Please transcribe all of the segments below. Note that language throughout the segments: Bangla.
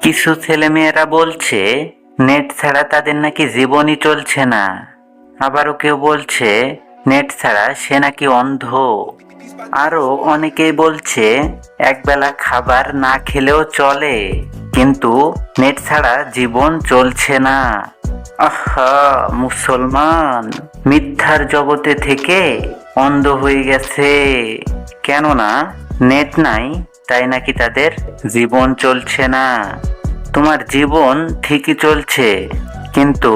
কিছু ছেলেমেয়েরা বলছে নেট ছাড়া তাদের নাকি জীবনই চলছে না। আবারও কেউ বলছে নেট ছাড়া সে নাকি অন্ধ। আরো অনেকেই বলছে একবেলা খাবার না খেলেও চলে, কিন্তু নেট ছাড়া জীবন চলছে না। আহা, মুসলমান মিথ্যার জগতে থেকে অন্ধ হয়ে গেছে। কেননা নেট নাই, তাই নাকি তাদের জীবন চলছে না। তোমার জীবন ঠিকই চলছে, কিন্তু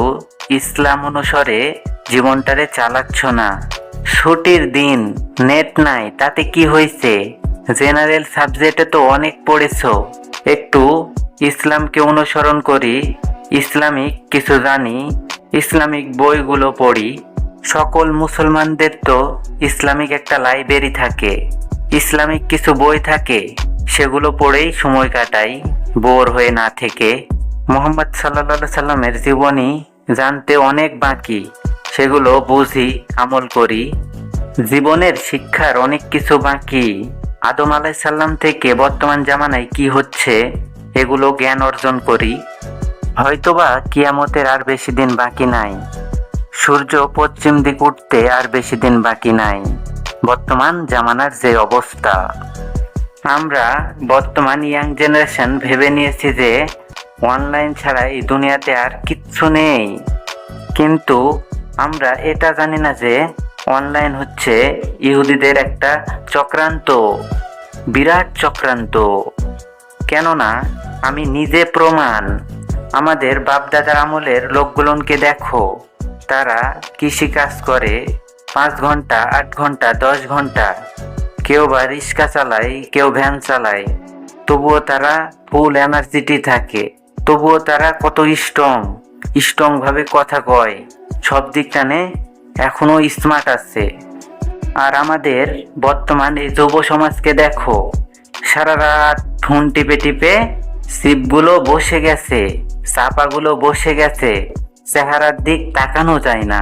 ইসলাম অনুসারে জীবনটারে চালাচ্ছ না। ছুটির দিন নেট নাই তাতে কি হয়েছে? জেনারেল সাবজেক্টে তো অনেক পড়েছো। একটু ইসলামকে অনুসরণ করি, ইসলামিক কিছু জানি, ইসলামিক বইগুলো পড়ি। সকল মুসলমানদের তো ইসলামিক একটা লাইব্রেরি থাকে, ইসলামিক কিছু বই থাকে, সেগুলো পড়েই সময় কাটাই বোর হয়ে না থেকে। মোহাম্মদ সাল্লাল্লাহু সাল্লামের জীবনী জানতে অনেক বাকি, সেগুলো বুঝি, আমল করি। জীবনের শিক্ষার অনেক কিছু বাকি। আদম আলাইহিস সালাম থেকে বর্তমান জামানায় কি হচ্ছে এগুলো জ্ঞান অর্জন করি। হয়তোবা কিয়ামতের আর বেশি দিন বাকি নাই, সূর্য পশ্চিম দিক উঠতে আর বেশি দিন বাকি নাই। বর্তমান জামানার যে অবস্থা, আমরা বর্তমান ইয়াং জেনারেশন ভেবে নিয়েছি যে অনলাইন ছাড়া এই দুনিয়াতে আর কিচ্ছু নেই। কিন্তু আমরা এটা জানি না যে অনলাইন হচ্ছে ইহুদিদের একটা চক্রান্ত, বিরাট চক্রান্ত। কেননা আমি নিজে প্রমাণ। আমাদের বাপদাদার আমলের লোকগুলোকে দেখো, তারা কৃষি কাজ করে 5 ঘন্টা, 8 ঘন্টা, 10 ঘন্টা। কেউ বা রিক্সা চালায়, কেউ ভ্যান চালায়, তবুও তারা ফুল এনার্জিটি থাকে। তবুও তারা কত স্ট্রং ভাবে কথা কয়, সব দিক টানে এখনো স্মার্ট আছে। আর আমাদের বর্তমান এই যুব সমাজকে দেখো, সারা রাত ফোন টিপে টিপে সিপগুলো বসে গেছে, চাপাগুলো বসে গেছে, চেহারার দিক তাকানো যায় না।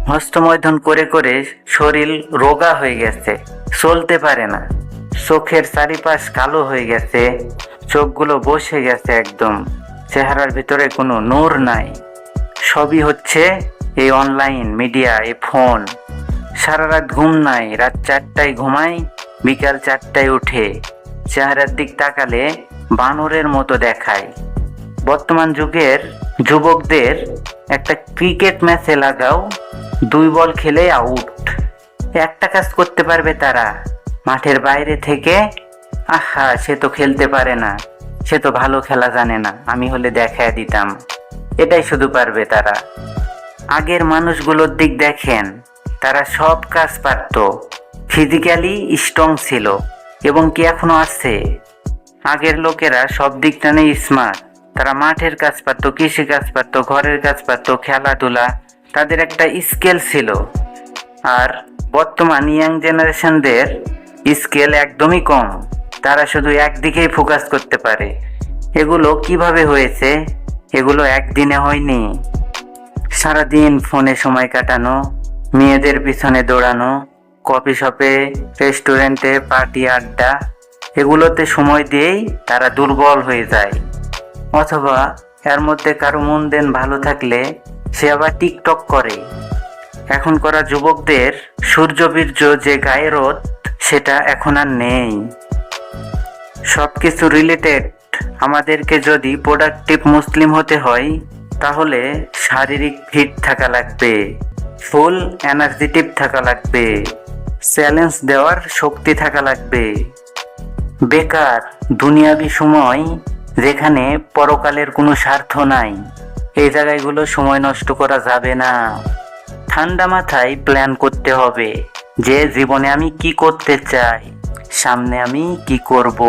হস্তমৈথুন করে করে শরীর রোগা হয়ে গেছে, চলতে পারে না। চোখের চারিপাশ কালো হয়ে গেছে, চোখগুলো বসে গেছে একদম, চেহারার ভিতরে কোনো নূর নাই। সবই হচ্ছে এই অনলাইন মিডিয়া, এই ফোন। সারা রাত ঘুম নাই, রাত 4টায় ঘুমাই, বিকাল 4টায় উঠে। চেহারার দিক তাকালে বানরের মতো দেখায়। বর্তমান যুগের যুবকদের একটা ক্রিকেট ম্যাচে লাগাও, 2 বল খেলে আউট। একটা কাজ করতে পারবে তারা মাঠের বাইরে থেকে। আহা, সে তো খেলতে পারে না, সে তো ভালো খেলা জানে না, আমি হলে দেখায় দিতাম। এটাই শুধু পারবে তারা। আগের মানুষগুলোর দিক দেখেন, তারা সব কাজ পারত, ফিজিক্যালি স্ট্রং ছিল, এবং কি এখনো আছে। আগের লোকেরা সব দিক টানে স্মার্ট। তারা মাঠের কাজ পারত, কৃষি কাজ পারত, ঘরের কাজ পারত, খেলাধুলা, তাদের একটা স্কেল ছিল। আর বর্তমান ইয়াং জেনারেশনদের স্কেল একদমই কম, তারা শুধু একদিকেই ফোকাস করতে পারে। এগুলো কিভাবে হয়েছে? এগুলো একদিনে হয়নি। সারাদিন ফোনে সময় কাটানো, মেয়েদের পিছনে দৌড়ানো, কফি শপে, রেস্টুরেন্টে পার্টি, আড্ডা, এগুলোতে সময় দিয়েই তারা দুর্বল হয়ে যায়। অথবা এর মধ্যে কারো মন দেন ভালো থাকলে সে আবার টিকটক করে। এখন করা যুবকদের সূর্যবীর্য যে গায়ে রোদ, সেটা এখন আর নেই। সবকিছু রিলেটেড। আমাদেরকে যদি প্রোডাক্টিভ মুসলিম হতে হয়, তাহলে শারীরিক ফিট থাকা লাগবে, ফুল এনার্জেটিক থাকা লাগবে, চ্যালেঞ্জ দেওয়ার শক্তি থাকা লাগবে। বেকার দুনিয়াবি সময়, যেখানে পরকালের কোনো স্বার্থ নাই, এই জায়গাগুলো সময় নষ্ট করা যাবে না। ঠান্ডা মাথায় প্ল্যান করতে হবে যে জীবনে আমি কি করতে চাই, সামনে আমি কি করব।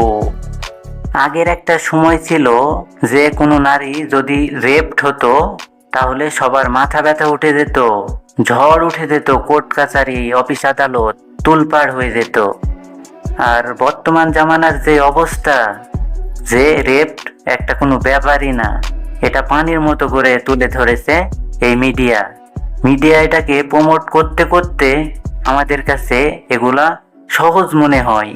আগের একটা সময় ছিল যে কোনো নারী যদি রেপড হতো, তাহলে সবার মাথা ব্যথা উঠে যেত, ঝড় উঠে যেত, কোর্ট কাছারি, অফিস আদালত তুলপাড় হয়ে যেত। আর বর্তমান জামানার যে অবস্থা, যে রেপড একটা কোনো ব্যাপারই না, এটা পানির মতো করে তুলে ধরেছে এই মিডিয়া। এটাকে প্রমোট করতে করতে আমাদের কাছে এগুলা সহজ মনে হয়।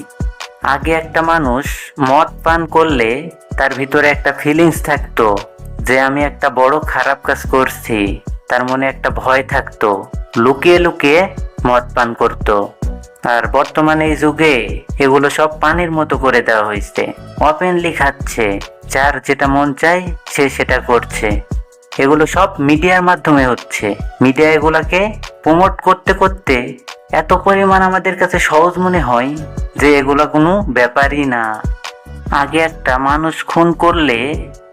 আগে একটা মানুষ মদ পান করলে তার ভিতরে একটা ফিলিংস থাকতো যে আমি একটা বড় খারাপ কাজ করছি। তার মনে একটা ভয় থাকতো, লুকিয়ে লুকিয়ে মদ পান করতো। আর বর্তমানে এই যুগে এগুলো সব পানির মতো করে দেওয়া হয়েছে, ওপেনলি খাচ্ছে, যার যেটা মন চায় সে সেটা করছে। এগুলো সব মিডিয়ার মাধ্যমে হচ্ছে। মিডিয়া এগুলাকে প্রমোট করতে করতে এত পরিমাণ আমাদের কাছে সহজ মনে হয় যে এগুলা কোনো ব্যাপারই না। আগে একটা মানুষ খুন করলে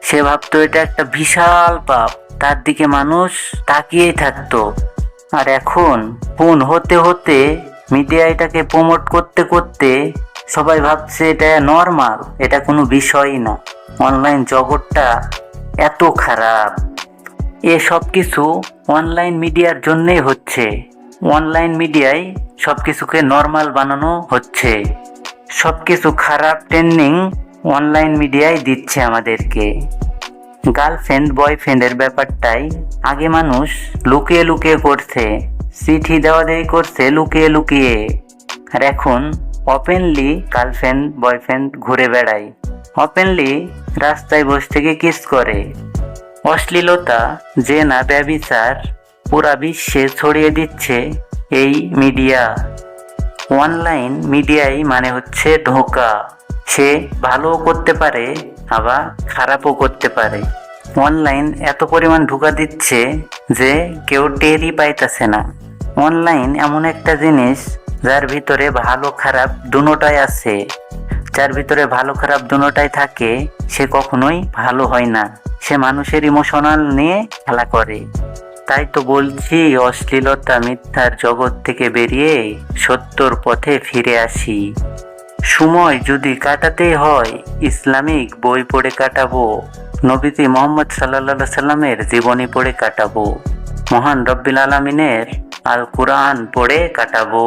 সে ভাবতো এটা একটা বিশাল পাপ, তার দিকে মানুষ তাকিয়েই থাকতো। আর এখন খুন হতে হতে মিডিয়া এটাকে প্রমোট করতে করতে সবাই ভাবছে এটা নর্মাল, এটা কোনো বিষয়ই না। অনলাইন জগৎটা এত খারাপ। সব কিছু অনলাইন মিডিয়ার জন্যই হচ্ছে। অনলাইন মিডিয়ায় সব কিছুকে নর্মাল বানানো হচ্ছে। সব কিছু খারাপ ট্রেন্ডিং অনলাইন মিডিয়ায় দিচ্ছে আমাদেরকে। গার্লফ্রেন্ড বয়ফ্রেন্ডের ব্যাপারটাই আগে মানুষ লুকিয়ে লুকিয়ে করছে, চিঠি দেওয়া দেওয়ি করছে লুকিয়ে লুকিয়ে। আর এখন ওপেনলি গার্লফ্রেন্ড বয়ফ্রেন্ড ঘুরে বেড়ায়, ওপেনলি রাস্তায় বসে থেকে কিস করে। অশ্লীলতা যে না ব্যভিচার পুরা বিশ্বে ছড়িয়ে দিচ্ছে এই মিডিয়া। অনলাইন মিডিয়াই মানে হচ্ছে ধোঁকা। সে ভালোও করতে পারে আবার খারাপও করতে পারে। অনলাইন এত পরিমাণ ধোঁকা দিচ্ছে যে কেউ টেরই পাইতেছে না। অনলাইন এমন একটা জিনিস যার ভিতরে ভালো খারাপ দুটোটাই আছে। যার ভিতরে ভালো খারাপ দুটোটাই থাকে সে কখনোই ভালো হয় না, সে মানুষের ইমোশনাল নিয়ে খেলা করে। তাই তো বলছি, অশ্লীলতা মিথ্যার জগৎ থেকে বেরিয়ে সত্যর পথে ফিরে আসি। সময় যদি কাটাতেই হয় ইসলামিক বই পড়ে কাটাবো, নবীজি মোহাম্মদ সাল্লাল্লাহু সাল্লামের জীবনী পড়ে কাটাবো, মহান রব্বিল আলামিনের আল কুরআন পড়ে কাটাবো।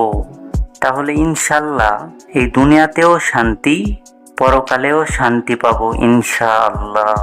তাহলে ইনশাল্লাহ এই দুনিয়াতেও শান্তি, পরকালেও শান্তি পাবো ইনশাআল্লাহ।